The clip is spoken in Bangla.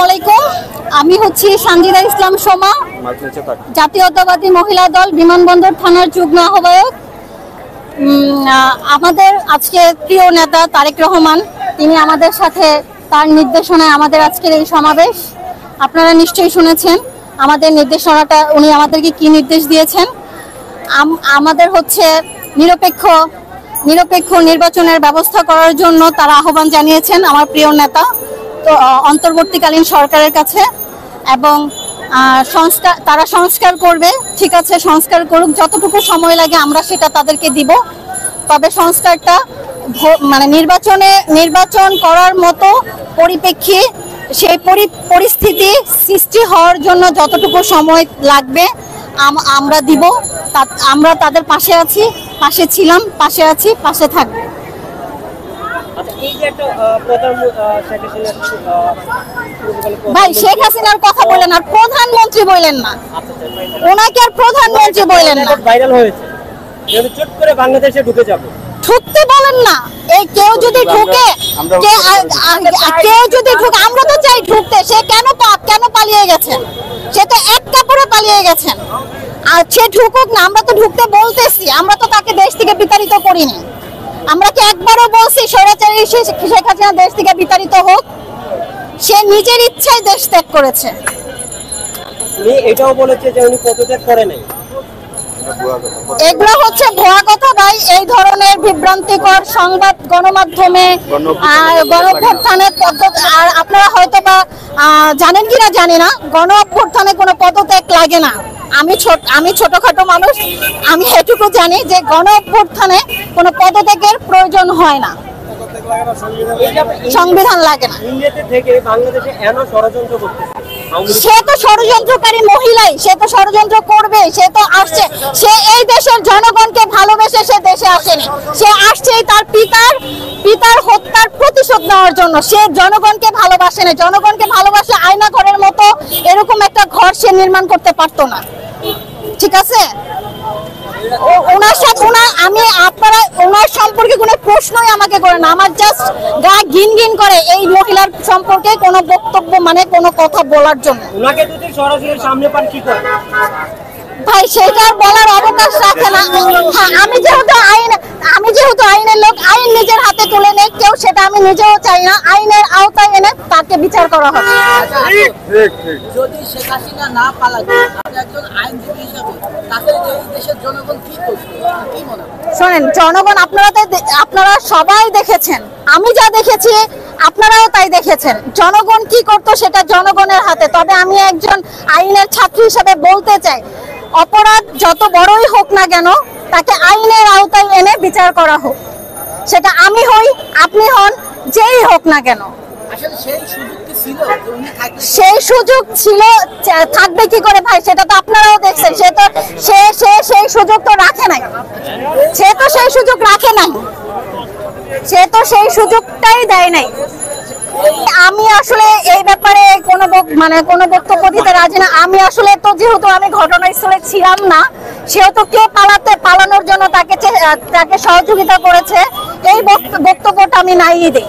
আলাইকুম। আমি হচ্ছি সানজিদা ইসলাম সোমা, জাতীয়তাবাদী মহিলা দল বিমানবন্দর থানার যুগ্ম আহ্বায়ক। আমাদের আজকে প্রিয় নেতা তারেক রহমান, তিনি আমাদের সাথে, তার নির্দেশনায় আমাদের আজকের এই সমাবেশ। আপনারা নিশ্চয়ই শুনেছেন আমাদের নির্দেশনাটা, উনি আমাদেরকে কি নির্দেশ দিয়েছেন। আমাদের হচ্ছে নিরপেক্ষ নির্বাচনের ব্যবস্থা করার জন্য তারা আহ্বান জানিয়েছেন আমার প্রিয় নেতা তো অন্তর্বর্তীকালীন সরকারের কাছে, এবং তারা সংস্কার করবে। ঠিক আছে, সংস্কার করুক, যতটুকু সময় লাগে আমরা সেটা তাদেরকে দিব। তবে সংস্কারটা মানে নির্বাচন করার মতো পরিপ্রেক্ষী, সেই পরিস্থিতি সৃষ্টি হওয়ার জন্য যতটুকু সময় লাগবে আমরা দিব। আমরা তাদের পাশে আছি, পাশে ছিলাম, পাশে আছি, পাশে থাকবো। ভাই, শেখ হাসিনার কথা বলেন আর প্রধানমন্ত্রী বললেন না, ওনাকে আর প্রধানমন্ত্রী বললেন না। ভাইরাল হয়েছে চট করে বাংলাদেশে ঢুকে যাবে, ঢুকতে বলেন না। এই কেউ যদি ঢুকে, আমরা তো চাই ঢুকতে। সে কেন পালিয়ে গেছেন? সে তো এক কাপড়ে পালিয়ে গেছেন। আর সে ঢুকুক না, আমরা তো ঢুকতে বলতেছি। আমরা তো তাকে দেশ থেকে বিতাড়িত করিনি। আমরা কি একবারও বলছি স্বৈরাচারী শেখ হাসিনা দেশ থেকে বিতাড়িত হোক? সে নিজের ইচ্ছায় দেশ ত্যাগ করেছে। উনি এটাও বলেছে যে উনি পদত্যাগ করে নাই। এগুলো হচ্ছে ভুয়া কথা ভাই। এই ধরনের বিভ্রান্তিকর সংবাদ গণমাধ্যমে, গণঅভ্যুত্থানের পদ্ধতি, আর আপনারা হয়তো বা জানেন কিনা জানি না, গণঅভ্যুত্থানে কোনো পদত্যাগ লাগে না। আমি ছোটখাটো মানুষ, আমি এটুকু জানি যে গণঅভ্যুত্থানে কোনো পদত্যাগের প্রয়োজন হয় না, সংবিধান লাগে না। সে তো ষড়যন্ত্রকারী মহিলাই, সে তো ষড়যন্ত্র করবে। সে তো আসছে, সে এই দেশের জনগণকে ভালোবেসে সে দেশে আসেনি। সে আসছে তার পিতার হত্যার প্রতিশোধ নেওয়ার জন্য। সে জনগণকে ভালোবাসে না। জনগণকে ভালোবাসে আয়না ঘরের মতো এরকম একটা ঘর সে নির্মাণ করতে পারতো না। ঠিক আছে, ওনার সম্পর্কে কোনো প্রশ্নই আমাকে করে না। আমার জাস্ট গা ঘিন করে এই মহিলার সম্পর্কে কোনো বক্তব্য, মানে কোনো কথা বলার জন্য। ওনাকে যদি সরাসরি সামনে পান কি করে ভাই, সেটা বলার অবকাশ রাখে না। হ্যাঁ, আমি যেহেতু আইনের লোক, আইন নিজের হাতে তুলে নেই কেউ, সেটা আমি নিজেও চাই না। আইনের আওতায় এনে তাকে বিচার করা হবে। যদি শেখ হাসিনা না পালাতো, আপনি একজন আইনজীবী হিসাবে তাকে এই দেশের জনগণ কি করবে, কি মনে হয়? শোনেন, জনগণ আপনারা সবাই দেখেছেন, আমি যা দেখেছি আপনারাও তাই দেখেছেন। জনগণ কি করতো সেটা জনগণের হাতে। তবে আমি একজন আইনের ছাত্রী হিসেবে বলতে চাই, অপরাধ যত বড়ই হোক না কেন, তাকে আইনের আওতায় এনে বিচার করা হোক। সেটা আমি হই, আপনি হন, যেই হোক না কেন। আসলে সেই সুযোগ ছিল, থাকবে কি করে ভাই? সেটা তো আপনারাও দেখছেন। সেই সুযোগ তো রাখে নাই। সে তো সেই সুযোগটাই দেয় নাই। আমি আসলে এই ব্যাপারে কোনো বক্তব্য দিতে রাজি না। আমি আসলে তো, যেহেতু আমি ঘটনাস্থলে ছিলাম না, সেহেতু কে পালানোর জন্য তাকে সহযোগিতা করেছে, এই বক্তব্যটা আমি নাই দিই।